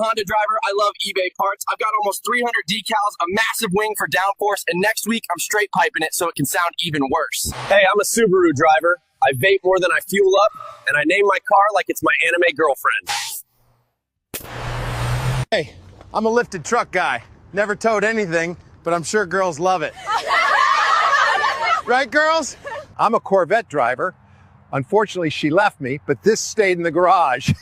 Honda driver. I love eBay parts. I've got almost 300 decals, a massive wing for downforce, and next week I'm straight piping it so it can sound even worse. Hey, I'm a Subaru driver. I vape more than I fuel up, and I name my car like it's my anime girlfriend. Hey, I'm a lifted truck guy. Never towed anything, but I'm sure girls love it. Right, girls? I'm a Corvette driver. Unfortunately, she left me, but this stayed in the garage.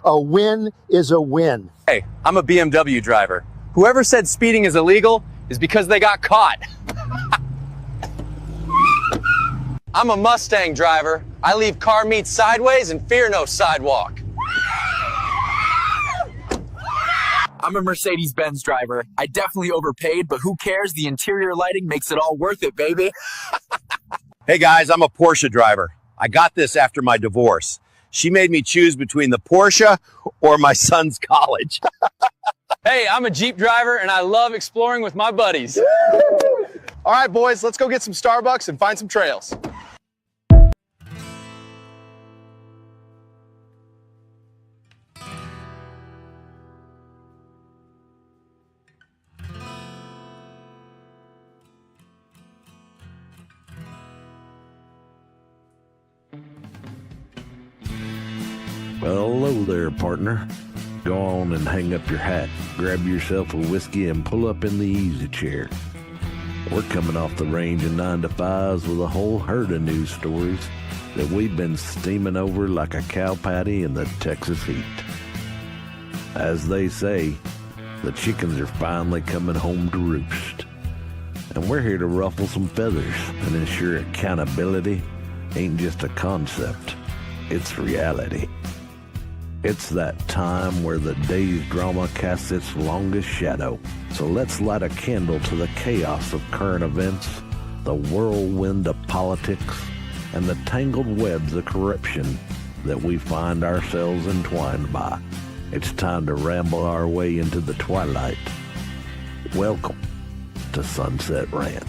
A win is a win. Hey, I'm a BMW driver. Whoever said speeding is illegal is because they got caught. I'm a Mustang driver. I leave car meets sideways and fear no sidewalk. I'm a Mercedes-Benz driver. I definitely overpaid, but who cares? The interior lighting makes it all worth it, baby. Hey guys, I'm a Porsche driver. I got this after my divorce. She made me choose between the Porsche or my son's college. Hey, I'm a Jeep driver, and I love exploring with my buddies. All right, boys, let's go get some Starbucks and find some trails. Well, hello there, partner. Go on and hang up your hat, grab yourself a whiskey, and pull up in the easy chair. We're coming off the range of 9 to 5s with a whole herd of news stories that we've been steaming over like a cow patty in the Texas heat. As they say, the chickens are finally coming home to roost. And we're here to ruffle some feathers and ensure accountability ain't just a concept, it's reality. It's that time where the day's drama casts its longest shadow. So let's light a candle to the chaos of current events, the whirlwind of politics, and the tangled webs of corruption that we find ourselves entwined by. It's time to ramble our way into the twilight. Welcome to Sunset Rants.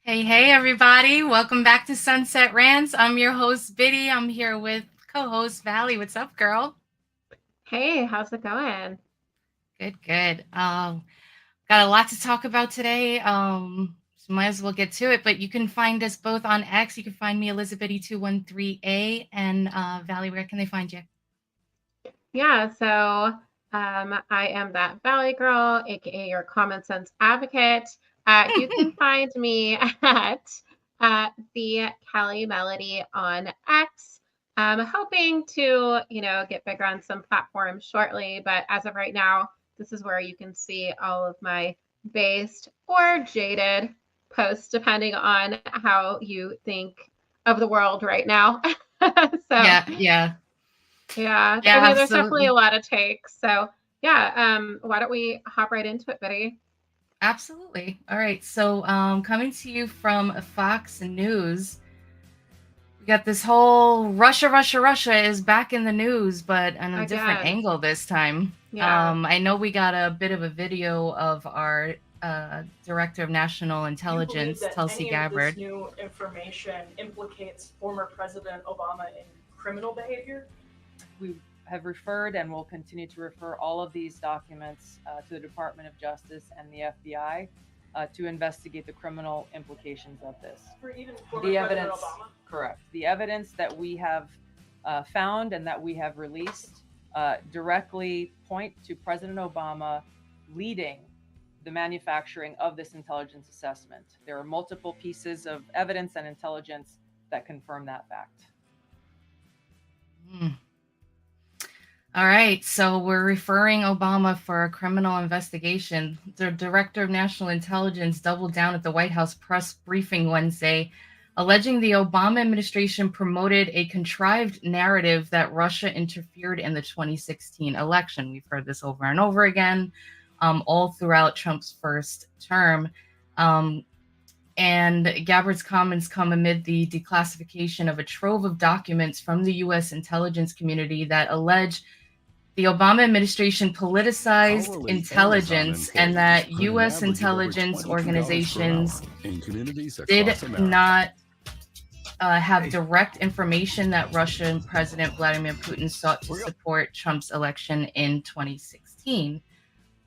Hey, everybody. Welcome back to Sunset Rants. I'm your host, Biddy. I'm here with co-host Valley. What's up, girl? Hey, how's it going? Good. Got a lot to talk about today. So might as well get to it. But you can find us both on X. You can find me, Elizabeth213A. And Valley, where can they find you? Yeah, so I am that Valley girl, aka your common sense advocate. You can find me at the Cali Melody on X. I'm hoping to, get bigger on some platforms shortly, but as of right now, this is where you can see all of my based or jaded posts, depending on how you think of the world right now. Yeah. I mean, there's definitely a lot of takes. So why don't we hop right into it, Biddy? Absolutely. All right. So coming to you from Fox News, we got this whole Russia is back in the news, but on a different angle this time. Yeah. I know we got a bit of a video of our Director of National Intelligence, Tulsi Gabbard. This new information implicates former President Obama in criminal behavior? We have referred and will continue to refer all of these documents to the Department of Justice and the FBI to investigate the criminal implications of this. For even former The President evidence, Obama? correct. The evidence that we have found and that we have released directly point to President Obama leading the manufacturing of this intelligence assessment. There are multiple pieces of evidence and intelligence that confirm that fact. All right, so we're referring Obama for a criminal investigation. The Director of National Intelligence doubled down at the White House press briefing Wednesday, alleging the Obama administration promoted a contrived narrative that Russia interfered in the 2016 election. We've heard this over and over again, all throughout Trump's first term. And Gabbard's comments come amid the declassification of a trove of documents from the U.S. intelligence community that allege the Obama administration politicized intelligence and that U.S. intelligence organizations did not have direct information that Russian President Vladimir Putin sought to support Trump's election in 2016.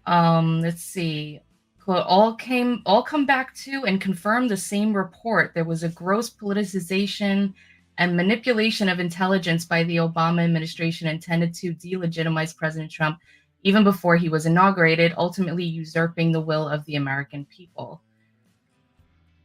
Let's see. Quote, all come back to and confirm the same report. There was a gross politicization and manipulation of intelligence by the Obama administration intended to delegitimize President Trump even before he was inaugurated, ultimately usurping the will of the American people.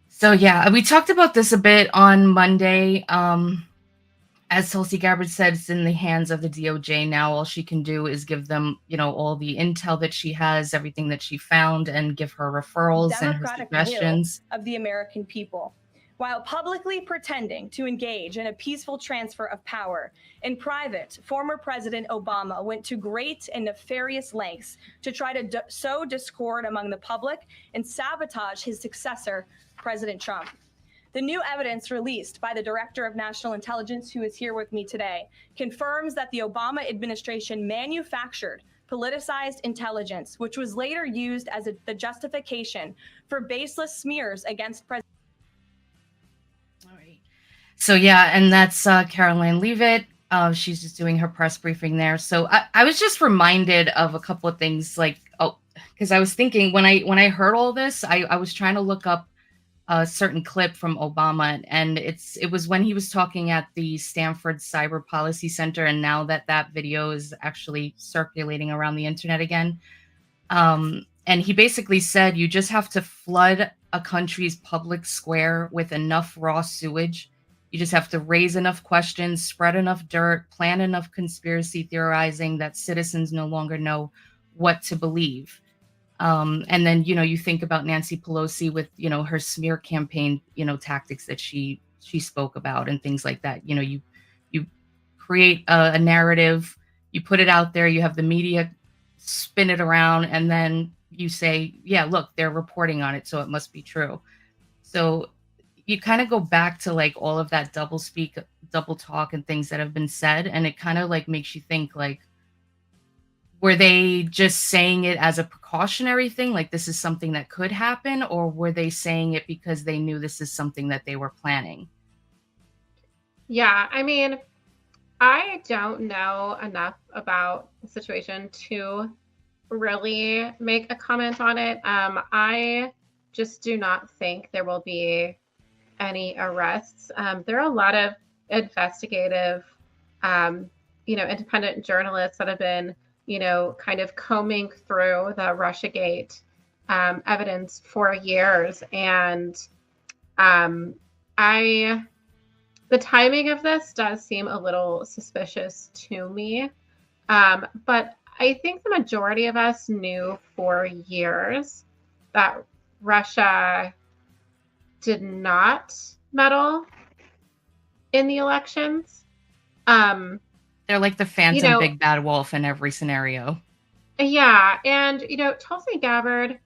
So yeah, we talked about this a bit on Monday. As Tulsi Gabbard said, it's in the hands of the DOJ now. All she can do is give them, all the intel that she has, everything that she found, and give her referrals and her suggestions. Of the American people, while publicly pretending to engage in a peaceful transfer of power. In private, former President Obama went to great and nefarious lengths to try to sow discord among the public and sabotage his successor, President Trump. The new evidence released by the Director of National Intelligence, who is here with me today, confirms that the Obama administration manufactured politicized intelligence, which was later used as the justification for baseless smears against President. All right. So yeah, and that's Caroline Leavitt. She's just doing her press briefing there. So I was just reminded of a couple of things, because I was thinking when I heard all this, I was trying to look up a certain clip from Obama, and it was when he was talking at the Stanford Cyber Policy Center, and now that video is actually circulating around the internet again. And he basically said, you just have to flood a country's public square with enough raw sewage. You just have to raise enough questions, spread enough dirt, plan enough conspiracy theorizing that citizens no longer know what to believe. And then, you think about Nancy Pelosi with, her smear campaign, tactics that she spoke about and things like that. You create a narrative, you put it out there, you have the media spin it around, and then you say, yeah, look, they're reporting on it, so it must be true. So you kind of go back to all of that double speak, double talk and things that have been said. And it kind of makes you think were they just saying it as a precautionary thing? This is something that could happen, or were they saying it because they knew this is something that they were planning? Yeah, I mean, I don't know enough about the situation to really make a comment on it. I just do not think there will be any arrests. There are a lot of investigative, independent journalists that have been kind of combing through the Russiagate evidence for years. And the timing of this does seem a little suspicious to me. But I think the majority of us knew for years that Russia did not meddle in the elections. They're like the phantom big bad wolf in every scenario. Yeah. And, Tulsi Gabbard,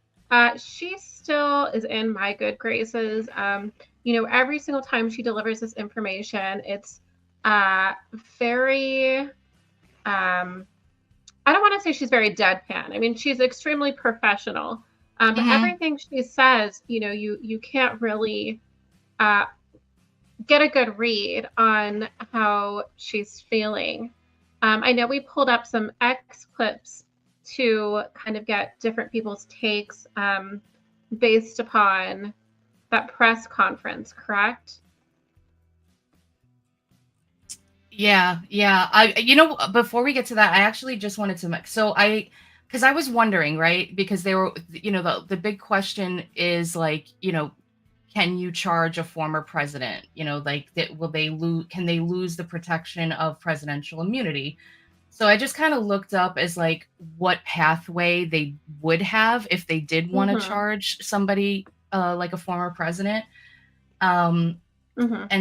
she still is in my good graces. Every single time she delivers this information, it's very, I don't want to say she's very deadpan. I mean, she's extremely professional. But everything she says, you can't really get a good read on how she's feeling. I know we pulled up some X clips to kind of get different people's takes based upon that press conference, correct? Yeah. Before we get to that, I actually just wanted to because I was wondering, right? Because they were, the big question is can you charge a former president? Can they lose the protection of presidential immunity? So I just kind of looked up as what pathway they would have if they did want to charge somebody like a former president. And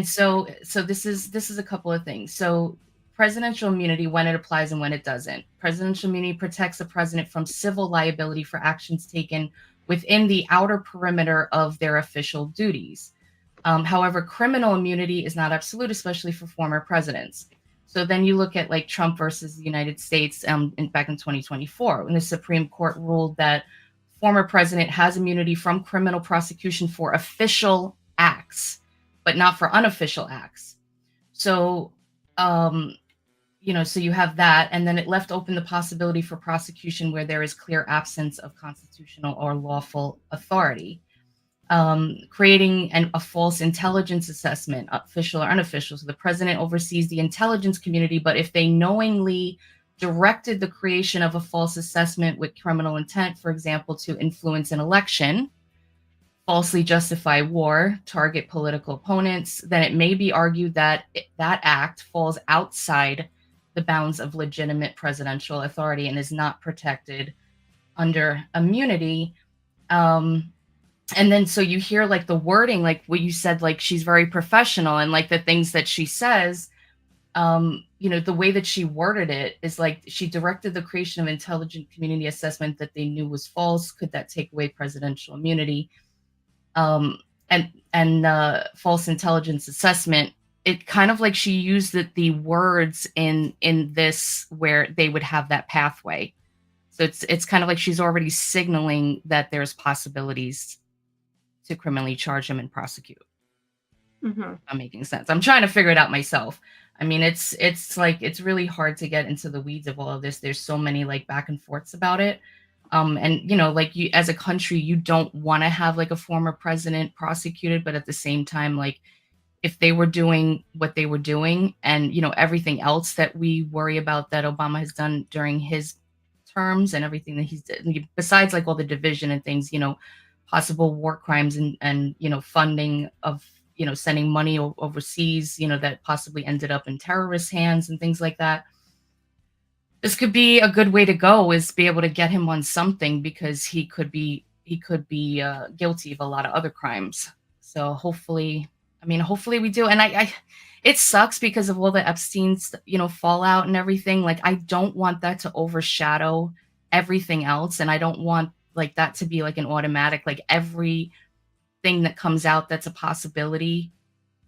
so this is a couple of things. So presidential immunity, when it applies and when it doesn't. Presidential immunity protects the president from civil liability for actions taken within the outer perimeter of their official duties. However, criminal immunity is not absolute, especially for former presidents. So then you look at like Trump versus the United States back in 2024, when the Supreme Court ruled that former president has immunity from criminal prosecution for official acts, but not for unofficial acts. So, so you have that, and then it left open the possibility for prosecution where there is clear absence of constitutional or lawful authority, creating a false intelligence assessment, official or unofficial. So the president oversees the intelligence community, but if they knowingly directed the creation of a false assessment with criminal intent, for example, to influence an election, falsely justify war, target political opponents, then it may be argued that that act falls outside the bounds of legitimate presidential authority and is not protected under immunity. And then so you hear like the wording, like what you said, like she's very professional, and like the things that she says, the way that she worded it is like she directed the creation of intelligent community assessment that they knew was false. Could that take away presidential immunity? And false intelligence assessment. It kind of like she used the words in this where they would have that pathway. So it's kind of like she's already signaling that there's possibilities to criminally charge him and prosecute. Mm-hmm. I'm making sense. I'm trying to figure it out myself. I mean, it's like it's really hard to get into the weeds of all of this. There's so many like back and forths about it. And like you as a country, you don't want to have like a former president prosecuted, but at the same time, like if they were doing what they were doing and everything else that we worry about that Obama has done during his terms and everything that he's did, besides like all the division and things, possible war crimes and funding of sending money overseas, that possibly ended up in terrorist hands and things like that. This could be a good way to go, is be able to get him on something, because he could be guilty of a lot of other crimes. So hopefully we do. And I it sucks because of all the Epstein's, fallout and everything. Like, I don't want that to overshadow everything else. And I don't want like that to be like an automatic, like everything that comes out that's a possibility,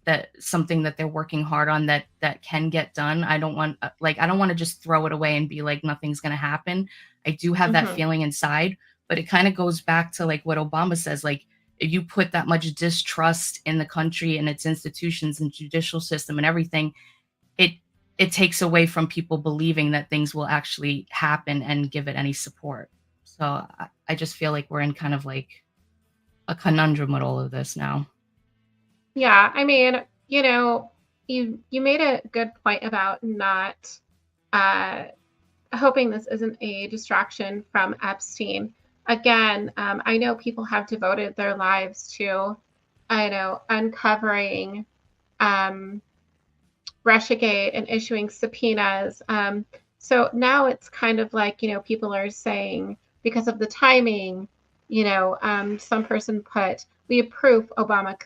that something that they're working hard on that can get done. I don't want to just throw it away and be like nothing's going to happen. I do have that feeling inside, but it kind of goes back to like what Obama says, like if you put that much distrust in the country and its institutions and judicial system and everything, it takes away from people believing that things will actually happen and give it any support. So I just feel like we're in kind of like a conundrum with all of this now. Yeah, I mean, you made a good point about not hoping this isn't a distraction from Epstein. Again, I know people have devoted their lives to, uncovering Russiagate and issuing subpoenas. So now it's kind of like, people are saying, because of the timing, some person put, we approve Obama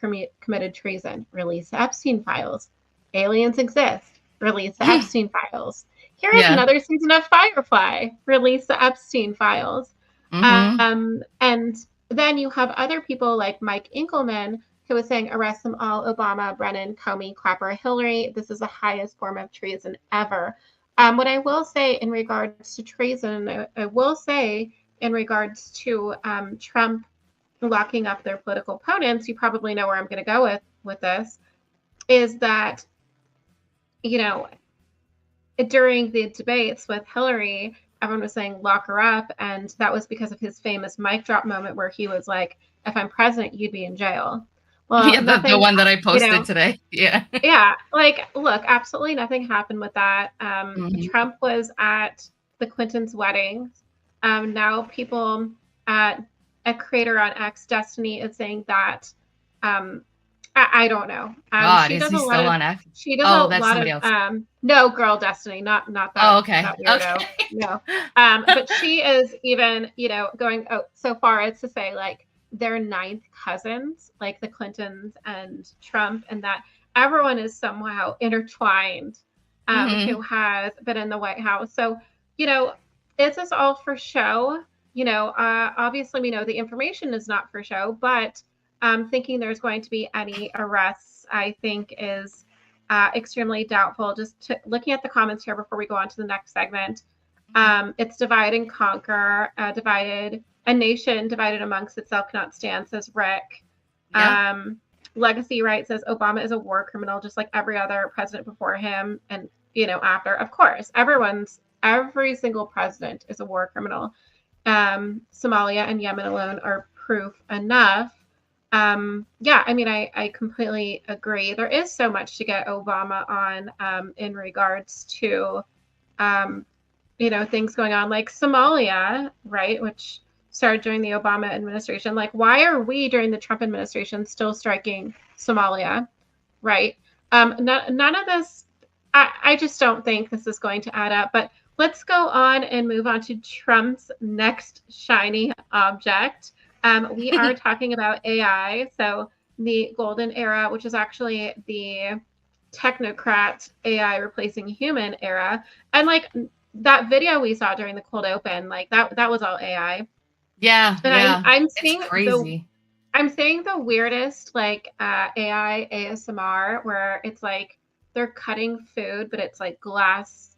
committed treason, release the Epstein files. Aliens exist, release the Epstein files. Here is another season of Firefly, release the Epstein files. And then you have other people like Mike Inkelman, who was saying, arrest them all, Obama, Brennan, Comey, Clapper, Hillary. This is the highest form of treason ever. What I will say in regards to treason, I will say in regards to Trump locking up their political opponents, you probably know where I'm going to go with this, is that, during the debates with Hillary, everyone was saying lock her up. And that was because of his famous mic drop moment where he was like, if I'm president, you'd be in jail. Well, yeah, the one that I posted today. Yeah. Yeah. Like, look, absolutely nothing happened with that. Trump was at the Clintons' wedding. Now people at a creator on X, Destiny, is saying that I don't know. God, is he still on X? She does a lot of no, girl Destiny, not that. Oh, okay. That weirdo. Okay. No. But she is even, going so far as to say like they're ninth cousins, like the Clintons and Trump, and that everyone is somehow intertwined who has been in the White House. So, is this all for show? Obviously we know the information is not for show, but thinking there's going to be any arrests, I think is extremely doubtful. Just looking at the comments here before we go on to the next segment. It's divide and conquer, a nation divided amongst itself cannot stand, says Rick. Yeah. Legacy Right says Obama is a war criminal, just like every other president before him. And, after, of course, every single president is a war criminal. Somalia and Yemen alone are proof enough. I completely agree. There is so much to get Obama on in regards to, things going on like Somalia, right, which started during the Obama administration. Like, why are we during the Trump administration still striking Somalia, right? None of this, I just don't think this is going to add up. But let's go on and move on to Trump's next shiny object. We are talking about AI. So the golden era, which is actually the technocrat AI replacing human era. And like that video we saw during the cold open, like that was all AI. Yeah. And yeah. I'm seeing it's crazy. I'm saying the weirdest like AI ASMR where it's like they're cutting food, but it's like glass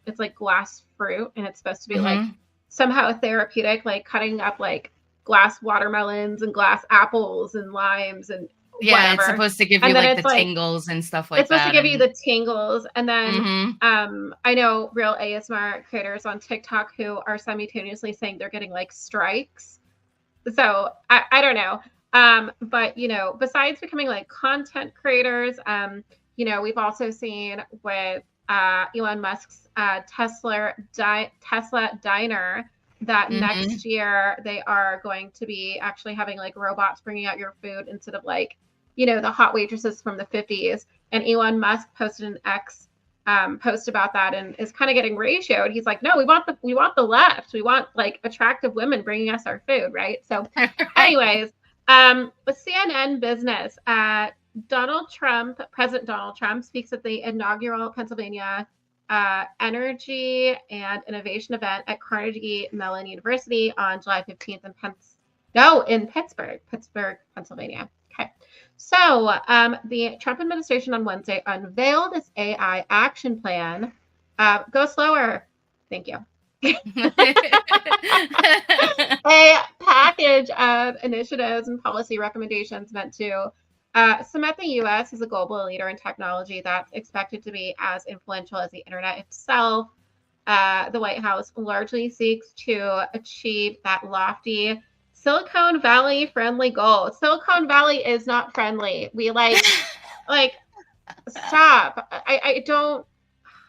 fruit, and it's supposed to be like somehow therapeutic, like cutting up like glass watermelons and glass apples and limes and whatever. It's supposed to give you like the tingles and stuff like that. It's supposed to give you the tingles. And then I know real ASMR creators on TikTok who are simultaneously saying they're getting like strikes. So I don't know. But besides becoming like content creators, we've also seen with Elon Musk's Tesla diner that next year they are going to be actually having like robots bringing out your food instead of like, the hot waitresses from the 50s. And Elon Musk posted an X post about that and is kind of getting ratioed. He's like, no, we want the left. We want like attractive women bringing us our food, right? So anyways, with CNN Business, President Donald Trump speaks at the inaugural Pennsylvania Energy and Innovation event at Carnegie Mellon University on July 15th in Pittsburgh, Pennsylvania. Okay. So the Trump administration on Wednesday unveiled its AI action plan. Go slower. Thank you. A package of initiatives and policy recommendations meant to cement the U.S. as a global leader in technology that's expected to be as influential as the internet itself. The White House largely seeks to achieve that lofty Silicon Valley friendly goal. Silicon Valley is not friendly. We like stop. I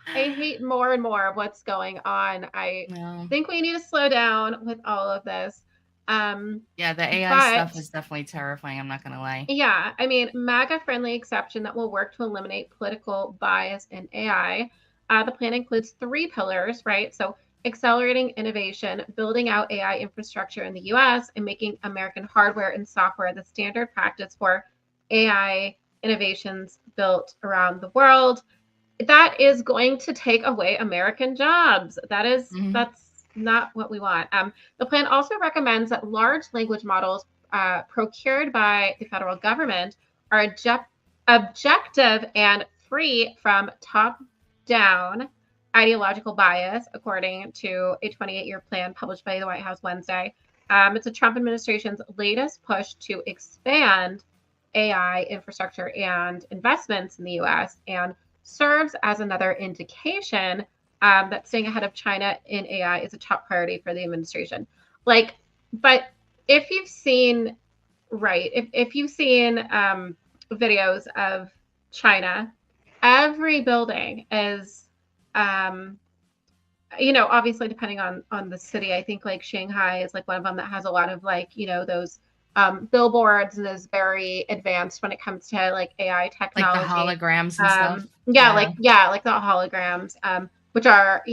hate more and more of what's going on. I think we need to slow down with all of this. The AI stuff is definitely terrifying. I'm not going to lie. Yeah. I mean, MAGA friendly exception that will work to eliminate political bias in AI. The plan includes 3 pillars, right? So accelerating innovation, building out AI infrastructure in the US, and making American hardware and software the standard practice for AI innovations built around the world. That is going to take away American jobs. That's not what we want. The plan also recommends that large language models procured by the federal government are objective and free from top-down ideological bias, according to a 28-year plan published by the White House Wednesday. It's the Trump administration's latest push to expand AI infrastructure and investments in the U.S. and serves as another indication that staying ahead of China in AI is a top priority for the administration. But if you've seen, if you've seen videos of China, every building is, obviously depending on the city. I think like Shanghai is like one of them that has a lot of like, those billboards and is very advanced when it comes to like AI technology. Like the holograms and stuff. Like the holograms, which are,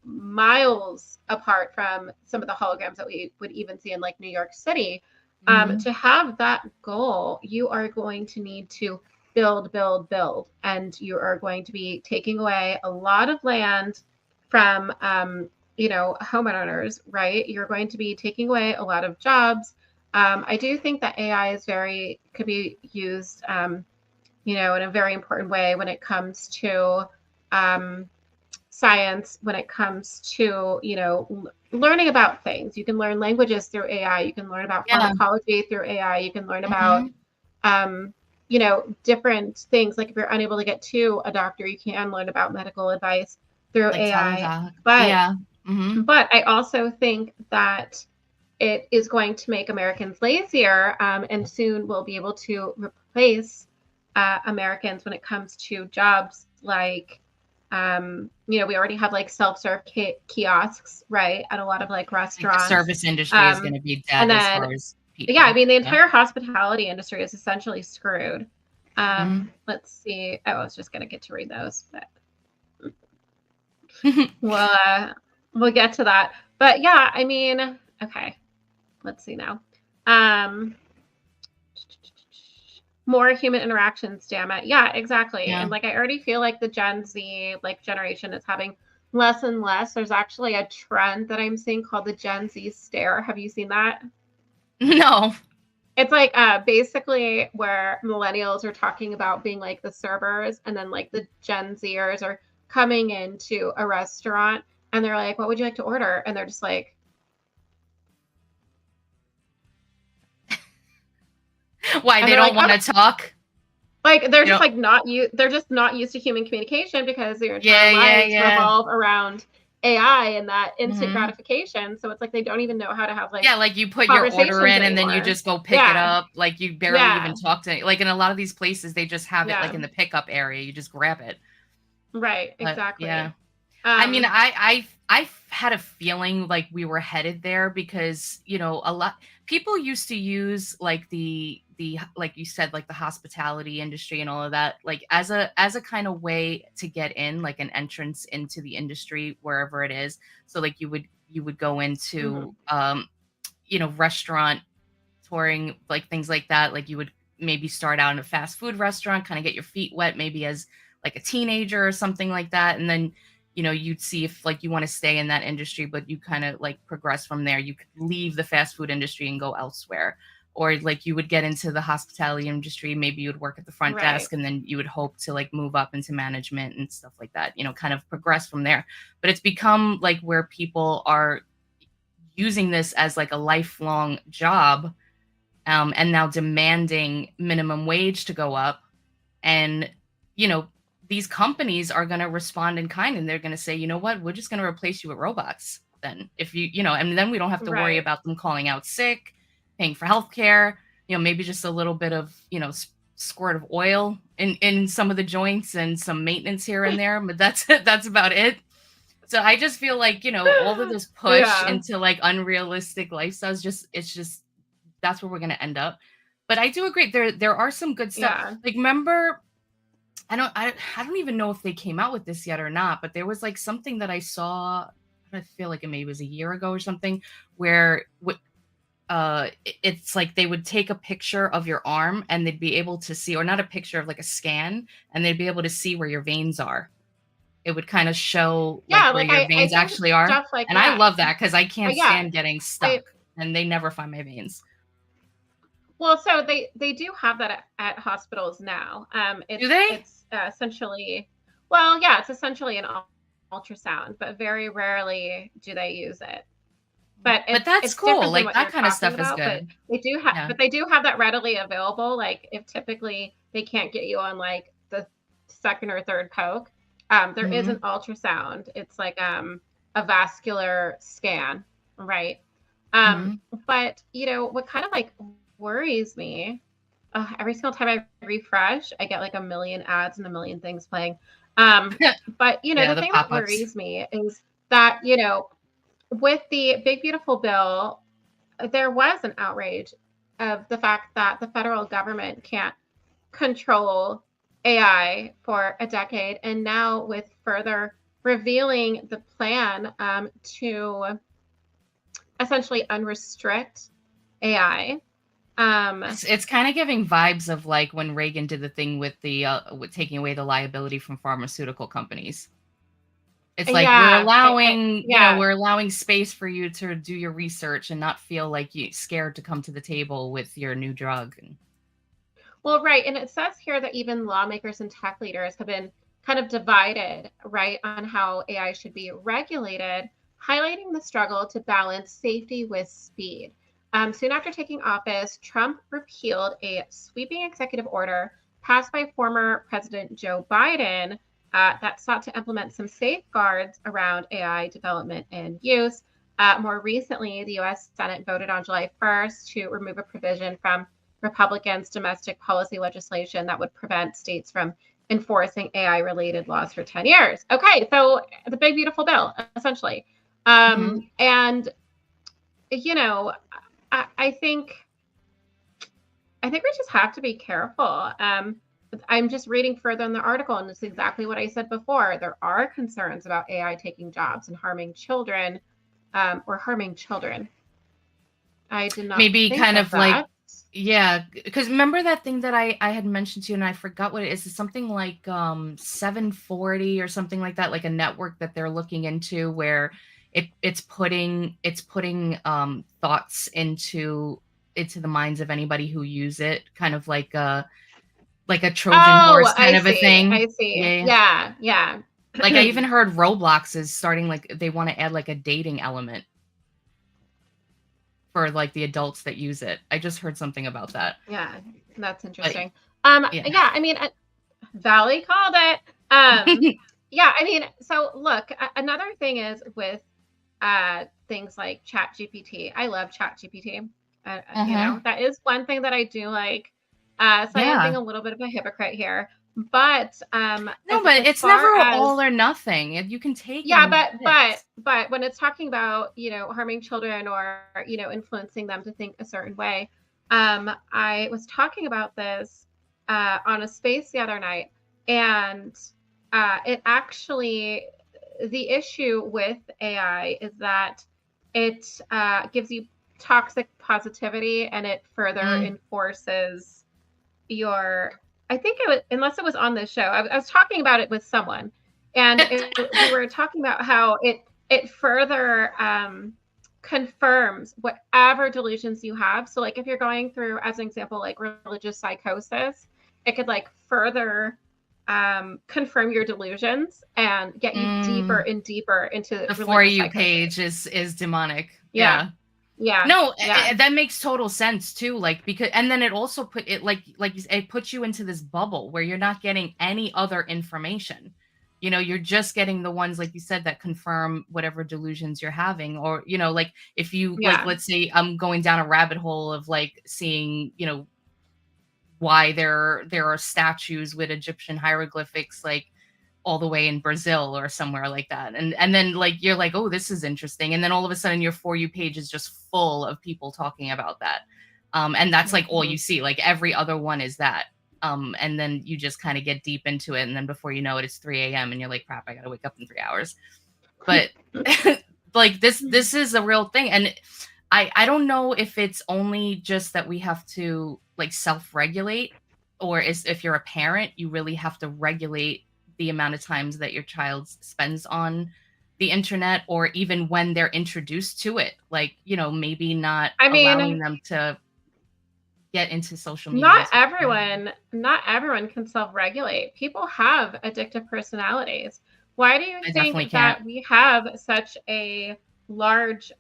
miles apart from some of the holograms that we would even see in like New York City. To have that goal, you are going to need to build, and you are going to be taking away a lot of land from, homeowners, right? You're going to be taking away a lot of jobs. I do think that AI could be used, in a very important way when it comes to science, when it comes to, learning about things. You can learn languages through AI. You can learn about pharmacology through AI. You can learn about, different things. Like if you're unable to get to a doctor, you can learn about medical advice through Like AI. But I also think that it is going to make Americans lazier, and soon we'll be able to replace Americans when it comes to jobs like, we already have like self-serve kiosks, right, at a lot of like restaurants. The service industry is going to be dead as far as people. Yeah, I mean, the entire hospitality industry is essentially screwed. Let's see. Oh, I was just going to get to read those, but we'll get to that. But yeah, I mean, okay. Let's see now. More human interactions, damn it. Yeah, exactly. Yeah. And like, I already feel like the Gen Z like generation is having less and less. There's actually a trend that I'm seeing called the Gen Z stare. Have you seen that? No. It's like basically where millennials are talking about being like the servers, and then like the Gen Zers are coming into a restaurant and they're like, what would you like to order? And they're just like, why? They don't want to talk? Like they're just like they're just not used to human communication because their entire lives revolve around AI and that instant gratification. So it's like they don't even know how to have like like you put your order in and then you just go pick it up. Like you barely even talk to like in a lot of these places they just have it like in the pickup area. You just grab it. Right. Exactly. Yeah. I mean, I had a feeling like we were headed there because, a lot people used to use like the like you said, like the hospitality industry and all of that, like as a kind of way to get in, like an entrance into the industry wherever it is. So like you would go into restaurant touring, like things like that. Like you would maybe start out in a fast food restaurant, kind of get your feet wet, maybe as like a teenager or something like that, and then you'd see if like you want to stay in that industry, but you kind of like progress from there. You could leave the fast food industry and go elsewhere. Or like you would get into the hospitality industry, maybe you would work at the front desk and then you would hope to like move up into management and stuff like that, kind of progress from there. But it's become like where people are using this as like a lifelong job, and now demanding minimum wage to go up. And, these companies are going to respond in kind and they're going to say, you know what, we're just going to replace you with robots. Then if and then we don't have to worry about them calling out sick, paying for healthcare, maybe just a little bit of, squirt of oil in some of the joints and some maintenance here and there, but that's about it. So I just feel like, all of this push into like unrealistic lifestyles, it's just, that's where we're going to end up. But I do agree. There are some good stuff. Yeah. Like, remember, I don't even know if they came out with this yet or not, but there was like something that I saw, I feel like it maybe was a year ago or something, where it's like they would take a picture of your arm and they'd be able to see, or not a picture of like a scan, and they'd be able to see where your veins are. It would kind of show where your veins actually are. And I love that because I can't stand getting stuck and they never find my veins. Well, so they do have that at hospitals now. Do they? It's essentially, it's essentially an ultrasound, but very rarely do they use it. But that's cool. Like that kind of stuff is good. They do have, but they do have that readily available. Like if typically they can't get you on like the second or third poke, there is an ultrasound. It's like a vascular scan, right? But what kind of like worries me, every single time I refresh, I get like a million ads and a million things playing. But the thing that worries me is that with the Big Beautiful Bill, there was an outrage of the fact that the federal government can't control AI for a decade. And now with further revealing the plan to essentially unrestrict AI. It's kind of giving vibes of like when Reagan did the thing with the with taking away the liability from pharmaceutical companies. It's like we're allowing, we're allowing space for you to do your research and not feel like you're scared to come to the table with your new drug. Well, right. And it says here that even lawmakers and tech leaders have been kind of divided, right, on how AI should be regulated, highlighting the struggle to balance safety with speed. Soon after taking office, Trump repealed a sweeping executive order passed by former President Joe Biden that sought to implement some safeguards around AI development and use. More recently, the US Senate voted on July 1st to remove a provision from Republicans' domestic policy legislation that would prevent states from enforcing AI related laws for 10 years. Okay, so the big, beautiful bill, essentially. And, you know, I think we just have to be careful. I'm just reading further in the article, and it's exactly what I said before. There are concerns about AI taking jobs and harming children, or harming children. I did not Maybe think kind of of like, that. yeah, because remember that thing that I had mentioned to you, and I forgot what it is. It's something like 740 or something like that, like a network that they're looking into where it's putting thoughts into the minds of anybody who use it, kind of like a Trojan horse kind of a thing. I see. Yeah. Yeah. Like I even heard Roblox is starting, like they want to add like a dating element for like the adults that use it. I just heard something about that. Yeah, that's interesting. Yeah. Yeah, I mean, Valley called it. Yeah, I mean, so look, another thing is with things like Chat GPT. I love Chat GPT. You know, that is one thing that I do like. So I am being a little bit of a hypocrite here. But no, but it's never all or nothing. You can take but when it's talking about, you know, harming children or, you know, influencing them to think a certain way, I was talking about this on a space the other night, and it actually, the issue with AI is that it gives you toxic positivity, and it further enforces your, I think it was, unless it was on this show, I was talking about it with someone, and we were talking about how it further confirms whatever delusions you have. So like if you're going through, as an example, like religious psychosis, it could like further confirm your delusions and get you deeper and deeper into the For You page is demonic. Yeah. No, that makes total sense too. Like, because, and then it also put it like it puts you into this bubble where you're not getting any other information. You know, you're just getting the ones, like you said, that confirm whatever delusions you're having. Or, you know, like if you like, let's say I'm going down a rabbit hole of like seeing, you know, why there are statues with Egyptian hieroglyphics, like all the way in Brazil or somewhere like that. And then like, you're like, oh, this is interesting. And then all of a sudden your For You page is just full of people talking about that. And that's like all you see, like every other one is that. And then you just kind of get deep into it. And then before you know it, it's 3 a.m. and you're like, crap, I got to wake up in 3 hours. But like this is a real thing. And I don't know if it's only just that we have to like self-regulate, or if you're a parent, you really have to regulate the amount of times that your child spends on the internet, or even when they're introduced to it. Like, you know, maybe not allowing them to get into social media. Not everyone can self-regulate. People have addictive personalities. Why do you think that we have such a large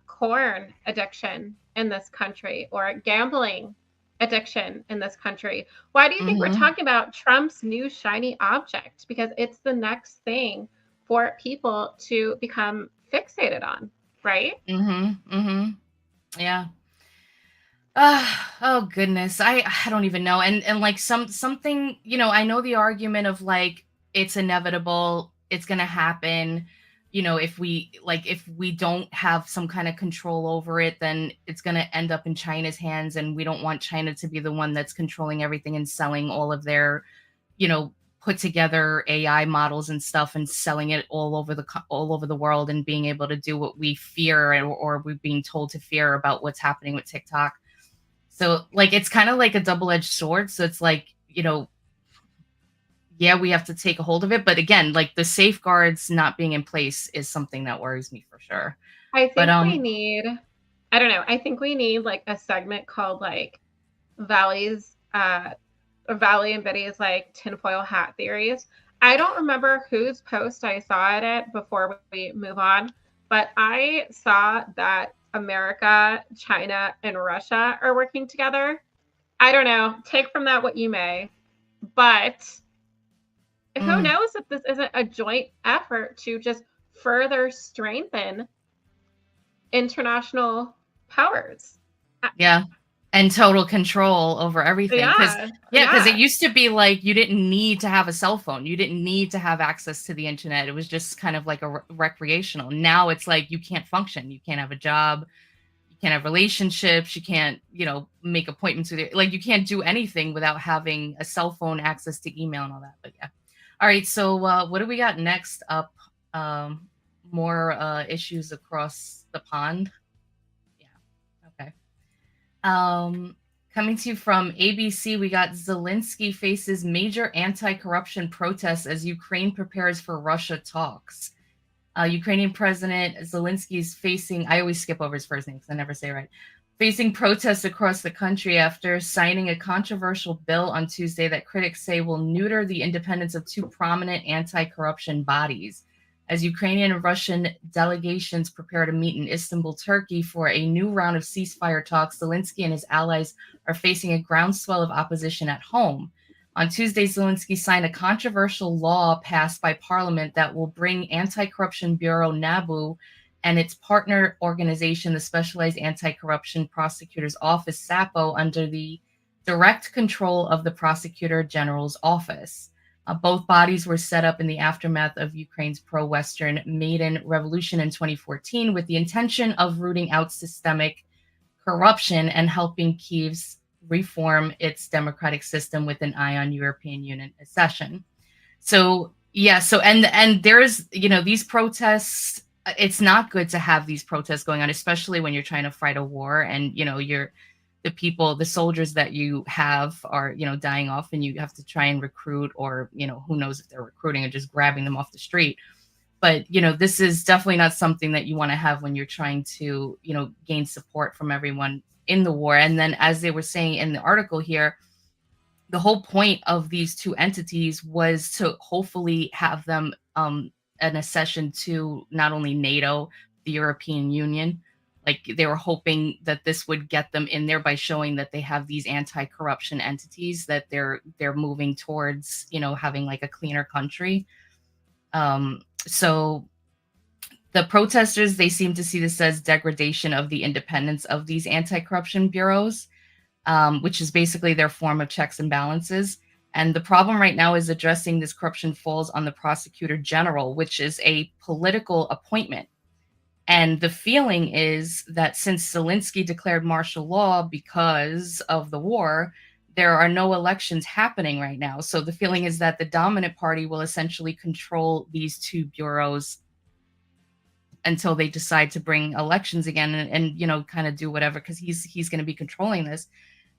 corn addiction in this country, or gambling addiction in this country? Why do you think we're talking about Trump's new shiny object? Because it's the next thing for people to become fixated on, right? Yeah. Oh goodness, I don't even know. And like something, you know, I know the argument of like it's inevitable, it's gonna happen. You know, if we don't have some kind of control over it, then it's going to end up in China's hands. And we don't want China to be the one that's controlling everything and selling all of their, you know, put together AI models and stuff and selling it all over the world, and being able to do what we fear, or we're being told to fear about what's happening with TikTok. So like, it's kind of like a double-edged sword. So it's like, you know, yeah, we have to take a hold of it. But again, like the safeguards not being in place is something that worries me for sure. I think we need, I don't know, I think we need like a segment called like Valley's Valley and Betty's like tinfoil hat theories. I don't remember whose post I saw it at before we move on, but I saw that America, China, and Russia are working together. I don't know. Take from that what you may. But who knows if this isn't a joint effort to just further strengthen international powers? Yeah. And total control over everything. Because it used to be like you didn't need to have a cell phone. You didn't need to have access to the internet. It was just kind of like a recreational. Now it's like you can't function. You can't have a job. You can't have relationships. You can't, make appointments with it. Like you can't do anything without having a cell phone, access to email and all that. But yeah. All right. So what do we got next up? More issues across the pond. Coming to you from ABC, we got Zelensky faces major anti-corruption protests as Ukraine prepares for Russia talks. Ukrainian President Zelensky is facing, I always skip over his first name because I never say it right, facing protests across the country after signing a controversial bill on Tuesday that critics say will neuter the independence of two prominent anti-corruption bodies. As Ukrainian and Russian delegations prepare to meet in Istanbul, Turkey for a new round of ceasefire talks, Zelensky and his allies are facing a groundswell of opposition at home. On Tuesday, Zelensky signed a controversial law passed by parliament that will bring Anti-Corruption Bureau NABU and its partner organization, the Specialized Anti-Corruption Prosecutor's Office, SAPO, under the direct control of the Prosecutor General's office. Both bodies were set up in the aftermath of Ukraine's pro-Western Maidan Revolution in 2014 with the intention of rooting out systemic corruption and helping Kyiv's reform its democratic system with an eye on European Union accession. So, yeah, and there's, these protests, it's not good to have these protests going on, especially when you're trying to fight a war and, the soldiers that you have are, dying off and you have to try and recruit or, who knows if they're recruiting or just grabbing them off the street. But, this is definitely not something that you want to have when you're trying to, gain support from everyone in the war. And then as they were saying in the article here, the whole point of these two entities was to hopefully have them an accession to not only NATO, the European Union. Like they were hoping that this would get them in there by showing that they have these anti-corruption entities, that they're moving towards, having like a cleaner country. So the protesters, they seem to see this as degradation of the independence of these anti-corruption bureaus, which is basically their form of checks and balances. And the problem right now is addressing this corruption falls on the Prosecutor General, which is a political appointment. And the feeling is that since Zelensky declared martial law because of the war, there are no elections happening right now. So the feeling is that the dominant party will essentially control these two bureaus until they decide to bring elections again and kind of do whatever, because he's going to be controlling this.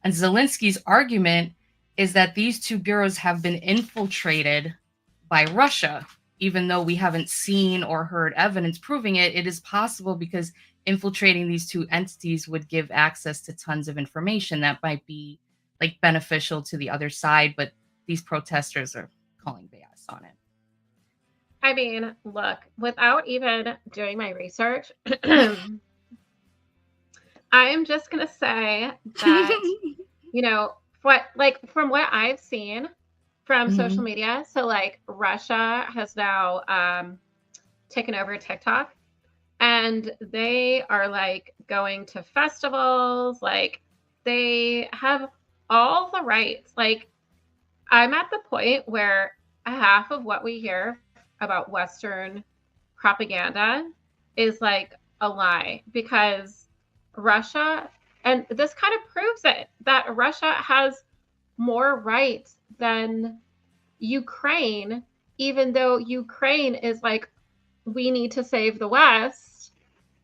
And Zelensky's argument is that these two bureaus have been infiltrated by Russia. Even though we haven't seen or heard evidence proving it, it is possible because infiltrating these two entities would give access to tons of information that might be like beneficial to the other side. But these protesters are calling BS on it. I mean, look, without even doing my research, I am just going to say that, from what I've seen from social media. So like Russia has now taken over TikTok and they are like going to festivals. Like they have all the rights. Like I'm at the point where half of what we hear about Western propaganda is like a lie because Russia, and this kind of proves it, that Russia has more rights than Ukraine, even though Ukraine is like, we need to save the West,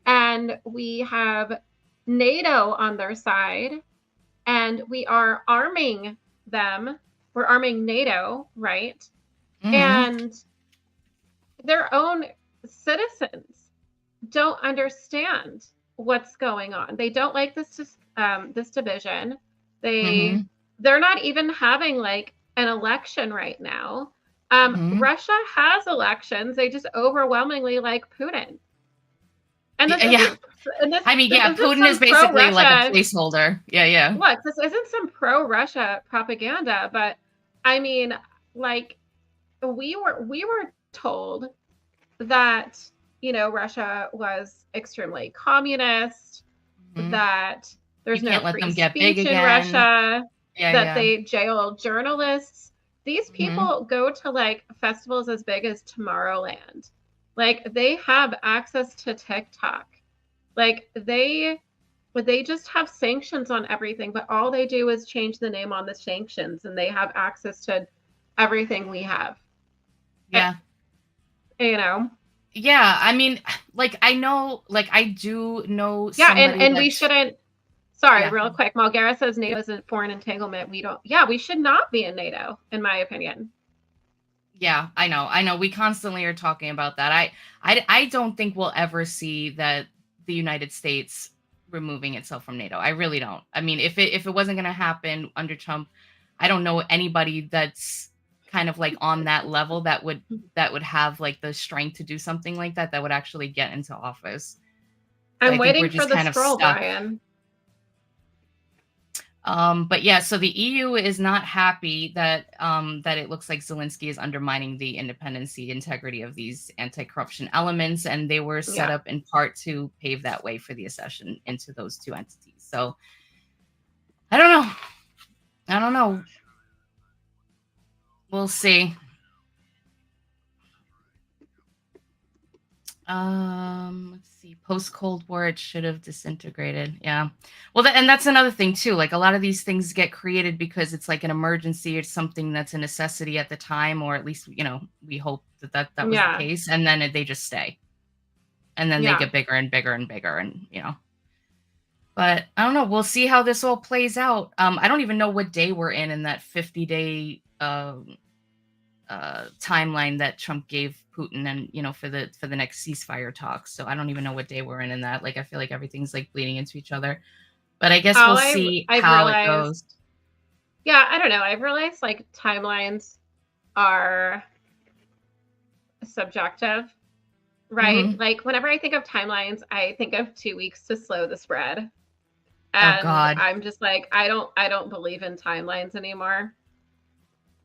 and we have NATO on their side, and we are arming them. We're arming NATO, right? And their own citizens don't understand what's going on. They don't like this division. They they're not even having like an election right now. Russia has elections. They just overwhelmingly like Putin. And this Yeah. I mean, yeah, Putin is basically like a placeholder. Yeah. Look, this isn't some pro-Russia propaganda, but I mean, like we were told that, you know, Russia was extremely communist, that there's no free speech in Russia, that they jail journalists. These people go to like festivals as big as Tomorrowland. Like they have access to TikTok. Like they just have sanctions on everything, but all they do is change the name on the sanctions, and they have access to everything we have. Yeah. You know? Yeah, I mean, like I know, like I do know. Yeah, and we shouldn't. Sorry, real quick. Malgara says NATO isn't foreign entanglement. We don't. Yeah, we should not be in NATO, in my opinion. Yeah, I know. We constantly are talking about that. I don't think we'll ever see that the United States removing itself from NATO. I really don't. I mean, if it wasn't going to happen under Trump, I don't know anybody that's kind of like on that level that would have like the strength to do something like that would actually get into office. I'm waiting for the scroll, Brian. But yeah, so the EU is not happy that it looks like Zelensky is undermining the independence, the integrity of these anti-corruption elements, and they were set up in part to pave that way for the accession into those two entities. So I don't know. We'll see. Let's see. Post-Cold War, it should have disintegrated. Yeah. Well, and that's another thing too. Like a lot of these things get created because it's like an emergency or something that's a necessity at the time, or at least, you know, we hope that was the case. And then they just stay. And then they get bigger and bigger and bigger, and you know. But I don't know. We'll see how this all plays out. I don't even know what day we're in that 50-day timeline that Trump gave Putin, and you know, for the next ceasefire talks. So I don't even know what day we're in that. Like I feel like everything's like bleeding into each other. But I guess we'll see how it goes. Yeah, I don't know. I've realized like timelines are subjective, right? Like whenever I think of timelines, I think of 2 weeks to slow the spread. And I'm just like, I don't believe in timelines anymore.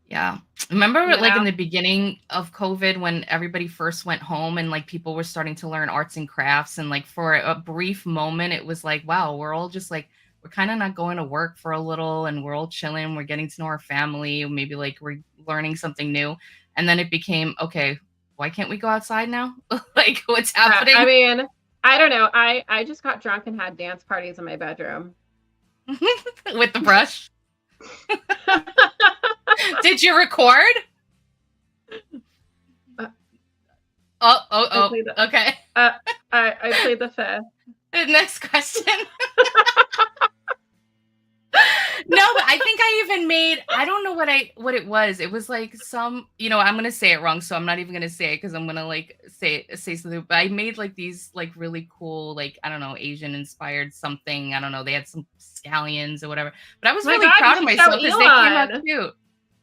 Yeah. Remember like in the beginning of COVID when everybody first went home and like people were starting to learn arts and crafts, and like for a brief moment it was like, wow, we're all just like, we're kind of not going to work for a little, and we're all chilling, we're getting to know our family, maybe like we're learning something new. And then it became, okay, why can't we go outside now? Like what's happening? I mean, I don't know. I just got drunk and had dance parties in my bedroom. With the brush? Did you record? Okay. I played the fifth. Next question. No, but I think I even made, I don't know what it was. It was like some, you know, I'm going to say it wrong, so I'm not even going to say it because I'm going to like say something. But I made like these like really cool, like, I don't know, Asian inspired something. I don't know. They had some scallions or whatever. But I was really proud of myself because they came out cute.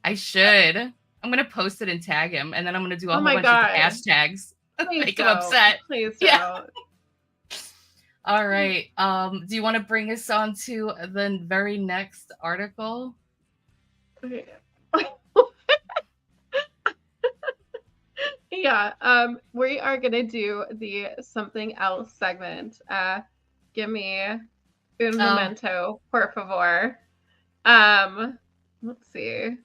I should. I'm going to post it and tag him. And then I'm going to do a whole bunch of hashtags. Make him upset. Please don't. All right. Do you want to bring us on to the very next article? Yeah. We are gonna do the something else segment. Give me un momento, por favor. Let's see.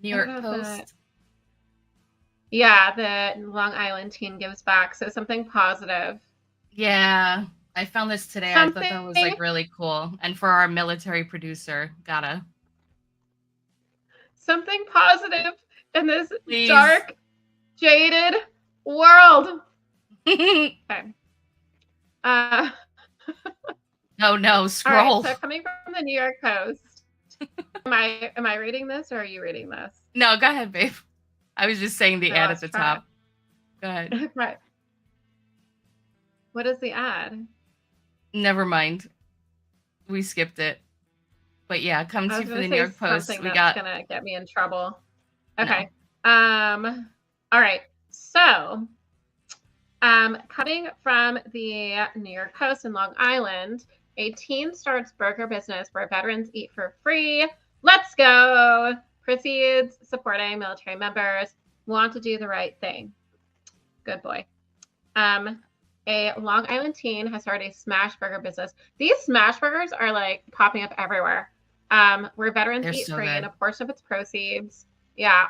New York Post. Yeah, the Long Island teen gives back. So something positive. Yeah, I found this today. I thought that was like really cool. And for our military producer, gotta. Something positive in this dark, jaded world. Okay. Oh no, scroll. All right, so coming from the New York Post. Am I reading this or are you reading this? No, go ahead, babe. I was just saying the ad at the top. Go ahead. Right. What is the ad? Never mind. we skipped it. But yeah, come I to was for going the to New say York Post. something We that's got going to get me in trouble. no. Okay. All right. So, coming from the New York Post in Long Island, a teen starts burger business where veterans eat for free. Let's go. Proceeds supporting military members. Want to do the right thing. Good boy. A Long Island teen has started a smash burger business. These smash burgers are like popping up everywhere. Where veterans They're eat so free, good. and a portion of its proceeds,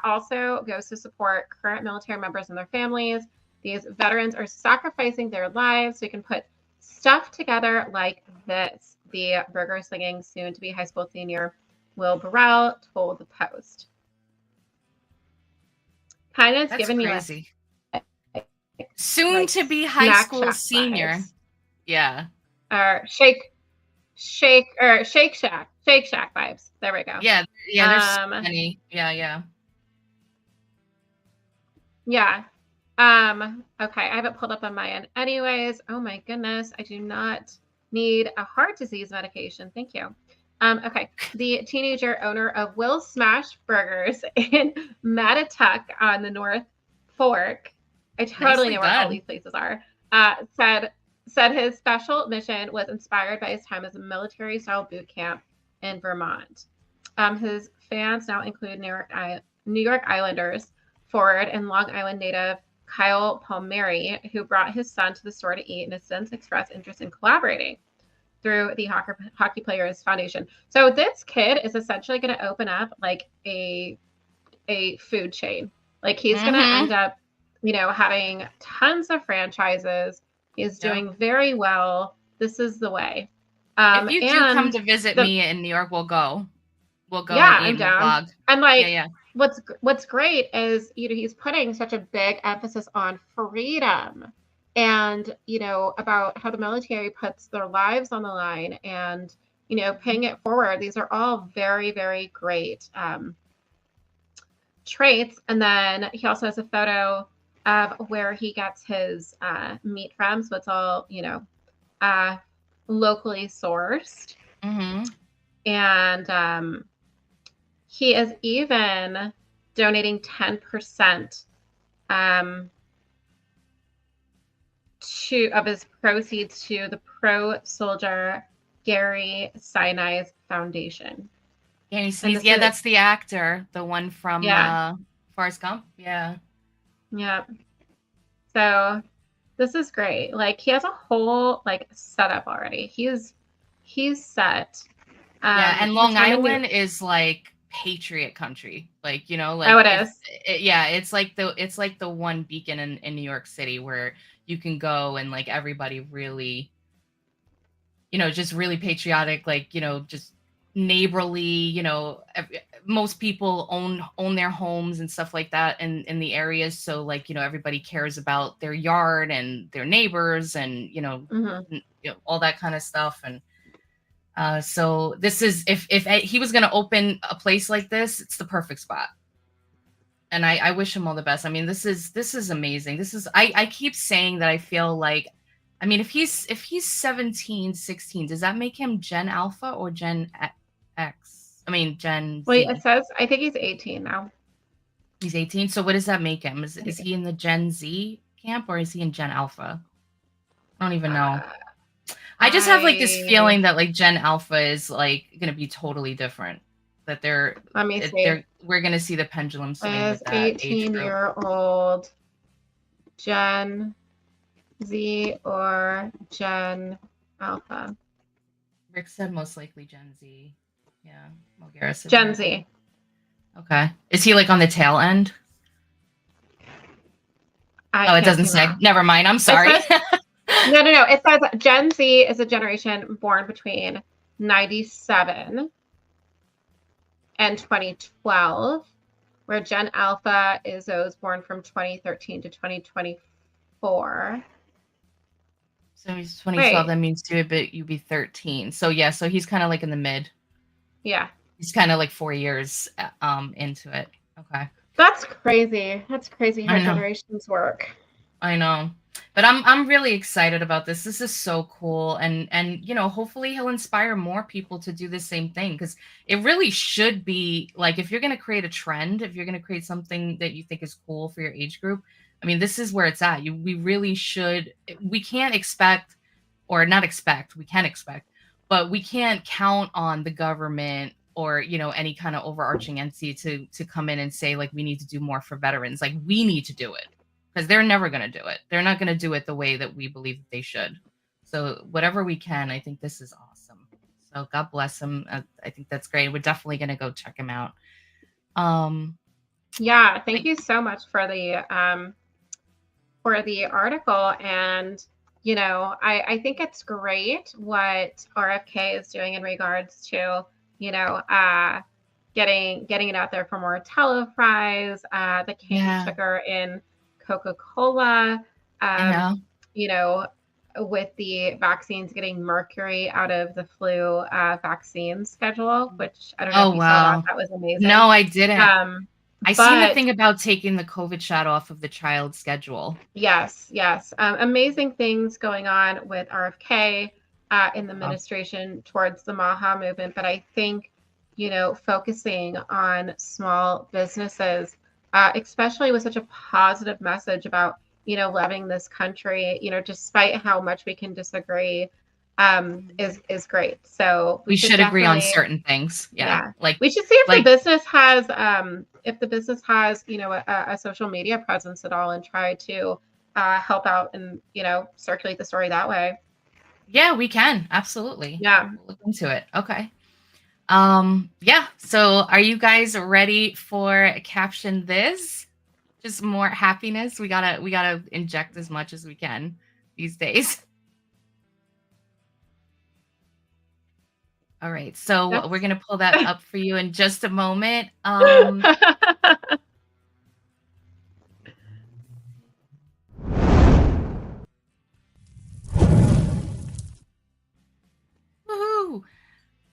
also goes to support current military members and their families. These veterans are sacrificing their lives so we can put stuff together like this. The burger slinging, soon-to-be high school senior Will Burrell told the Post. Kind of That's giving crazy. you Soon like to be high Snack school Shack senior. vibes. Yeah. Or Shake Shack vibes. There we go. Yeah, there's so many. Yeah. Yeah. Okay, I have it pulled up on my end. Anyways, oh my goodness, I do not need a heart disease medication. Thank you. Okay, the teenager owner of Will's Smash Burgers in Mattatuck on the North Fork, I totally Nicely know where all done. these places are, said his special mission was inspired by his time as a military-style boot camp in Vermont. His fans now include New York Islanders forward and Long Island native Kyle Palmieri, who brought his son to the store to eat and has since expressed interest in collaborating through the Hockey Players Foundation. So this kid is essentially going to open up like a food chain. Like he's going to end up, having tons of franchises. He's doing very well. This is the way. If you do come to visit me in New York, we'll go. We'll go and eat I'm down. vlog. And like, yeah. What's great is, he's putting such a big emphasis on freedom and, about how the military puts their lives on the line and, paying it forward. These are all very, very great traits. And then he also has a photo of where he gets his meat from. So it's all, locally sourced. Mm-hmm. And he is even donating 10% of his proceeds to the pro soldier Gary Sinise Foundation. Gary Sinise, that's the actor, the one from Forrest Gump. Yeah. So this is great. Like he has a whole setup already. He's set. And Long Island is like patriot country, like oh, it is. It's like the one beacon in New York City where you can go and like everybody really, just really patriotic, like just neighborly. Most people own their homes and stuff like that in the areas, so like everybody cares about their yard and their neighbors and all that kind of stuff. And so this is if he was going to open a place like this, it's the perfect spot. And I wish him all the best. I mean, this is amazing. I keep saying that I feel like, I mean, if he's 17, 16, does that make him Gen Alpha or Gen X? I mean, Gen Wait, Z. it says, I think he's 18 now. He's 18. So what does that make him? Is he in the Gen Z camp or is he in Gen Alpha? I don't even know. I just have like this feeling that like Gen Alpha is like going to be totally different. That we're going to see the pendulum swing with that 18-year-old Gen Z or Gen Alpha. Rick said most likely Gen Z. Yeah. Mulgara said Gen Z. Okay. Is he like on the tail end? It doesn't say. Never mind. I'm sorry. No. It says Gen Z is a generation born between 97 and 2012, where Gen Alpha is those born from 2013 to 2024. So he's 2012. That means you'd be 13. So yeah. So he's kind of like in the mid. Yeah. He's kind of like 4 years into it. Okay. That's crazy. That's crazy how generations work. I know. But I'm really excited about this. This is so cool, and you know, hopefully he'll inspire more people to do the same thing, because it really should be like, if you're going to create a trend, if you're going to create something that you think is cool for your age group, I mean, this is where it's at. We really should. We can't expect, or not expect. We can expect, but we can't count on the government or, you know, any kind of overarching entity to come in and say, like, we need to do more for veterans. Like, we need to do it, because they're never going to do it. They're not going to do it the way that we believe that they should. So whatever we can, I think this is awesome. So God bless him. I think that's great. We're definitely going to go check him out. Yeah, thank you so much for the article. And you know, I think it's great what RFK is doing in regards to, you know, getting it out there for more fries, the cane sugar in Coca-Cola, you know, with the vaccines, getting mercury out of the flu vaccine schedule, which I don't know if you saw that. That was amazing. No, I didn't. I seen the thing about taking the COVID shot off of the child's schedule. Yes. Amazing things going on with RFK in the administration towards the MAHA movement. But I think, you know, focusing on small businesses, especially with such a positive message about, you know, loving this country, you know, despite how much we can disagree, is great. So we should agree on certain things. Yeah. Like, we should see if the business has, you know, a social media presence at all, and try to help out and, you know, circulate the story that way. Yeah, we can. Absolutely. Yeah. We'll look into it. Okay. Yeah. So are you guys ready for Caption This? Just more happiness. We gotta inject as much as we can these days. All right. So we're gonna pull that up for you in just a moment. Woohoo!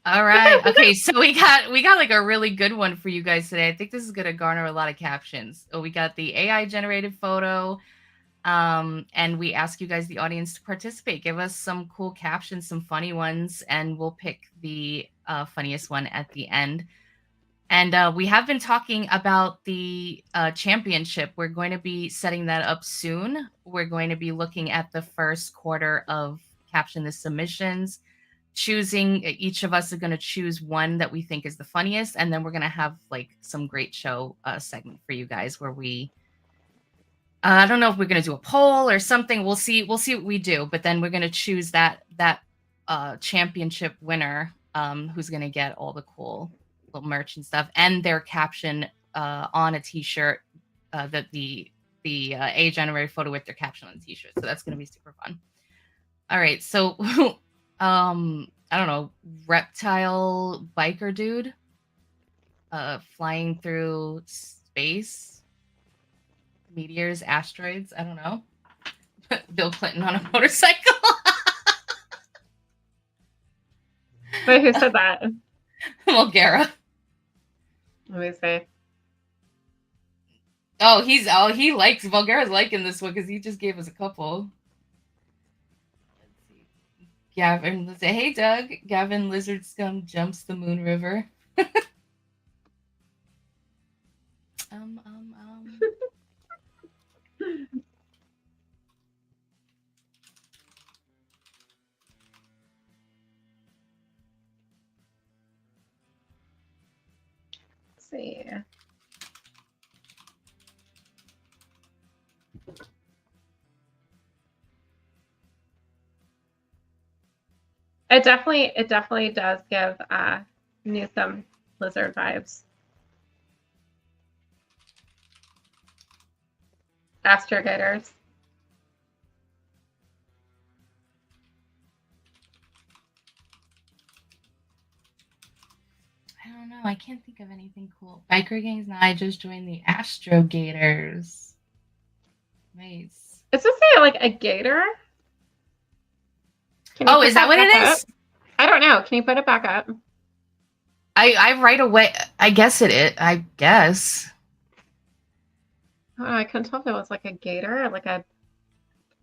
All right. Okay. So we got like a really good one for you guys today. I think this is gonna garner a lot of captions. So we got the AI generated photo. And we ask you guys, the audience, to participate. Give us some cool captions, some funny ones, and we'll pick the funniest one at the end. And we have been talking about the championship. We're going to be setting that up soon. We're going to be looking at the first quarter of Caption This submissions, choosing, each of us are going to choose one that we think is the funniest, and then we're going to have like some great show segment for you guys where we I don't know if we're going to do a poll or something. We'll see what we do, but then we're going to choose that championship winner, who's going to get all the cool little merch and stuff, and their caption on a t-shirt, that the A generated photo with their caption on the t-shirt. So that's going to be super fun. All right. So I don't know, reptile biker dude flying through space. Meteors, asteroids, I don't know. Bill Clinton on a motorcycle. Wait, who said that? Mulgara. Let me see. He likes Mulgara's liking this one because he just gave us a couple. Let's see. Gavin, let's say, hey Doug. Gavin Lizard Scum jumps the Moon River. Let's see. It definitely does give Newsom lizard vibes. Astrogators. I don't know. I can't think of anything cool. Biker gangs. Now I just joined the Astrogators. Nice. Does this say like a gator? Oh, is that what it is? I don't know. Can you put it back up? I right away. I guess it is. I guess. Oh, I couldn't tell if it was like a gator or like a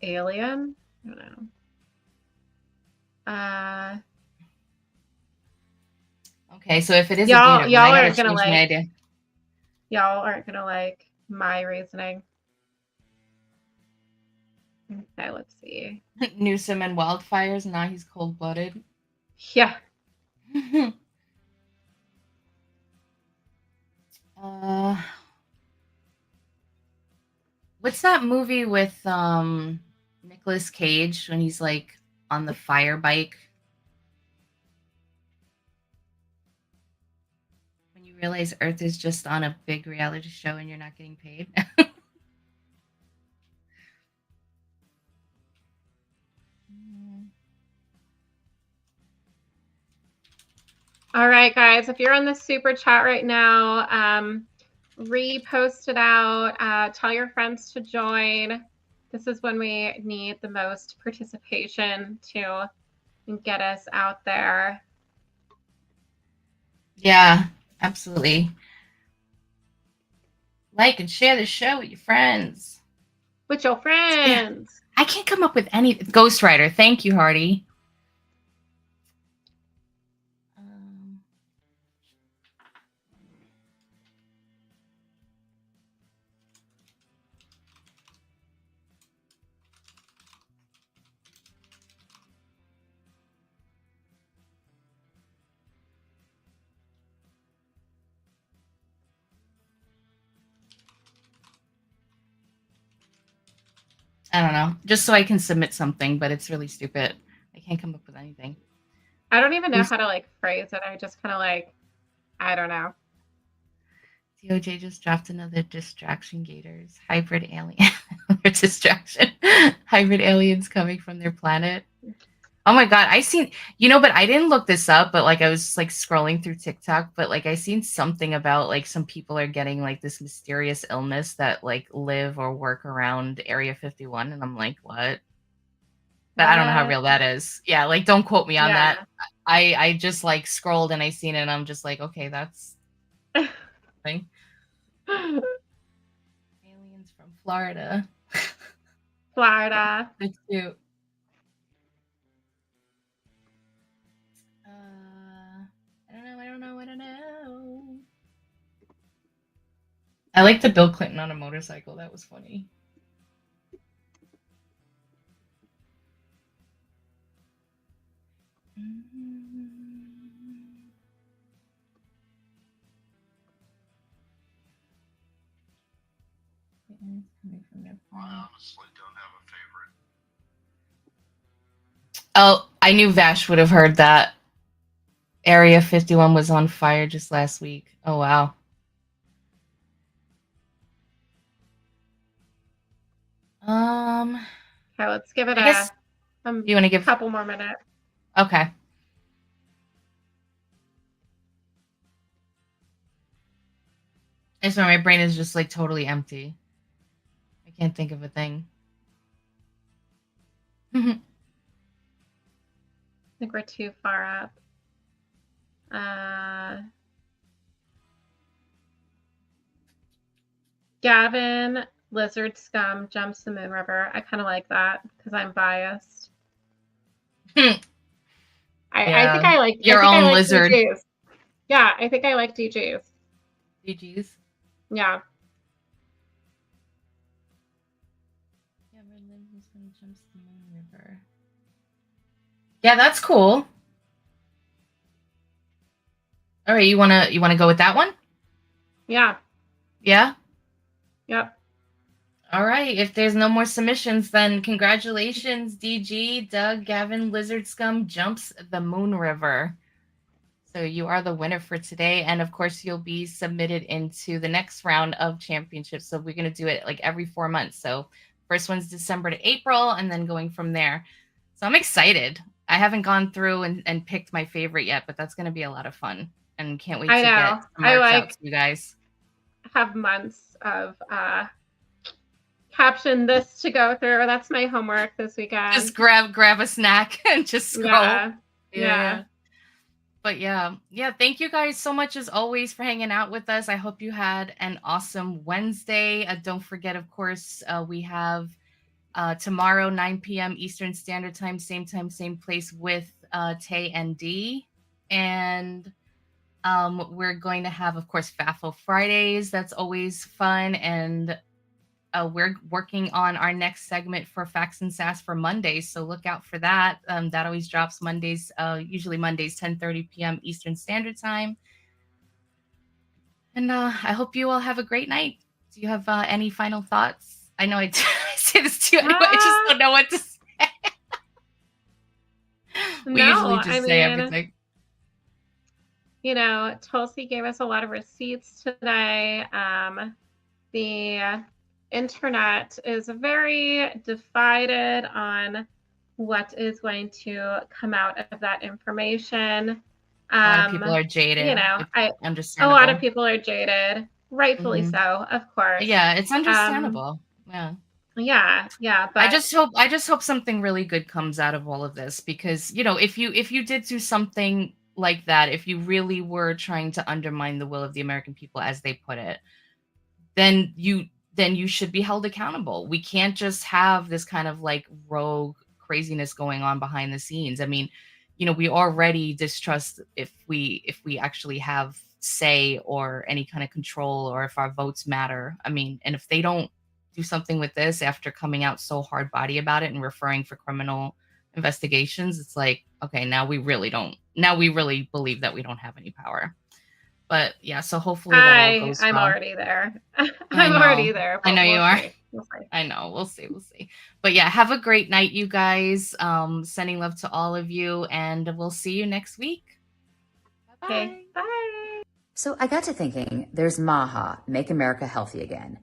alien? I don't know. Okay, so if it is a Y'all gator, then I gotta aren't gonna change my like. idea. Y'all aren't gonna like my reasoning. Okay, let's see. Newsom and wildfires. Now he's cold-blooded. Yeah. What's that movie with Nicolas Cage when he's like on the fire bike? When you realize Earth is just on a big reality show and you're not getting paid. All right, guys, if you're on the super chat right now, repost it out, tell your friends to join. This is when we need the most participation to get us out there. Yeah, absolutely. Like and share the show with your friends. With your friends. I can't come up with any. Ghost Rider. Thank you, Hardy. I don't know. Just so I can submit something, but it's really stupid. I can't come up with anything. I don't even know how to like phrase it. I just kind of like, I don't know. DOJ just dropped another distraction gators. Hybrid alien. Distraction. Hybrid aliens coming from their planet. Oh my God. I seen, but I didn't look this up, but like I was just like scrolling through TikTok, but like I seen something about like some people are getting like this mysterious illness that like live or work around Area 51. And I'm like, what? But I don't know how real that is. Yeah, like don't quote me on that. I just like scrolled and I seen it and I'm just like, okay, that's thing. Aliens from Florida. Florida. That's cute. I don't know. I like the Bill Clinton on a motorcycle. That was funny. I honestly don't have a favorite. Oh, I knew Vash would have heard that. Area 51 was on fire just last week. Oh, wow. Okay, let's give it you want to give a couple more minutes. Okay. And so my brain is just like totally empty. I can't think of a thing. I think we're too far up. Gavin, lizard scum, jumps the Moon River. I kind of like that because I'm biased. I think I like your own lizard. DJs. Yeah, I think I like DJs. DJs? Yeah. Jumps the Moon River. Yeah, that's cool. All right, you wanna go with that one? Yeah. Yeah? Yep. All right, if there's no more submissions, then congratulations, DG, Doug, Gavin, Lizard Scum jumps the Moon River. So you are the winner for today. And of course, you'll be submitted into the next round of championships. So we're going to do it like every 4 months. So first one's December to April and then going from there. So I'm excited. I haven't gone through and picked my favorite yet, but that's going to be a lot of fun. And can't wait to get some marks out to you guys. Have months of caption this to go through. That's my homework this weekend. Just grab a snack and just scroll. Yeah. But yeah, thank you guys so much as always for hanging out with us. I hope you had an awesome Wednesday. Don't forget, of course, we have tomorrow, 9 p.m. Eastern Standard Time, same place with Tay and D. And we're going to have, of course, FAFO Fridays. That's always fun. And we're working on our next segment for Facts and Sass for Mondays. So look out for that. That always drops Mondays, usually Mondays, 10:30 p.m. Eastern Standard Time. And I hope you all have a great night. Do you have any final thoughts? I know I say this to you anyway. I just don't know what to say. We usually just say everything. You know, Tulsi gave us a lot of receipts today. The internet is very divided on what is going to come out of that information. A lot of people are jaded. You know, understandable. A lot of people are jaded, rightfully so, of course. Yeah, it's understandable. Yeah. But I just hope something really good comes out of all of this, because, you know, if you did do something like that, if you really were trying to undermine the will of the American people, as they put it, then you should be held accountable. We can't just have this kind of like rogue craziness going on behind the scenes. I mean, you know, we already distrust if we actually have say or any kind of control, or if our votes matter. I mean, and if they don't do something with this after coming out so hard body about it and referring for criminal investigations, it's like, okay, now we really believe that we don't have any power. But yeah, so hopefully that all goes well. I'm already there. I'm already there. I know you are. We'll see. I know. We'll see. But yeah, have a great night, you guys. Sending love to all of you, and we'll see you next week. Bye-bye. Okay. Bye. So I got to thinking, there's MAHA, Make America Healthy Again.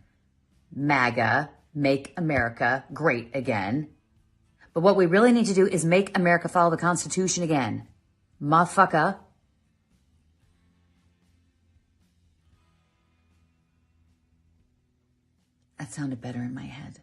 MAGA, Make America Great Again. But what we really need to do is make America follow the Constitution again. Motherfucker. That sounded better in my head.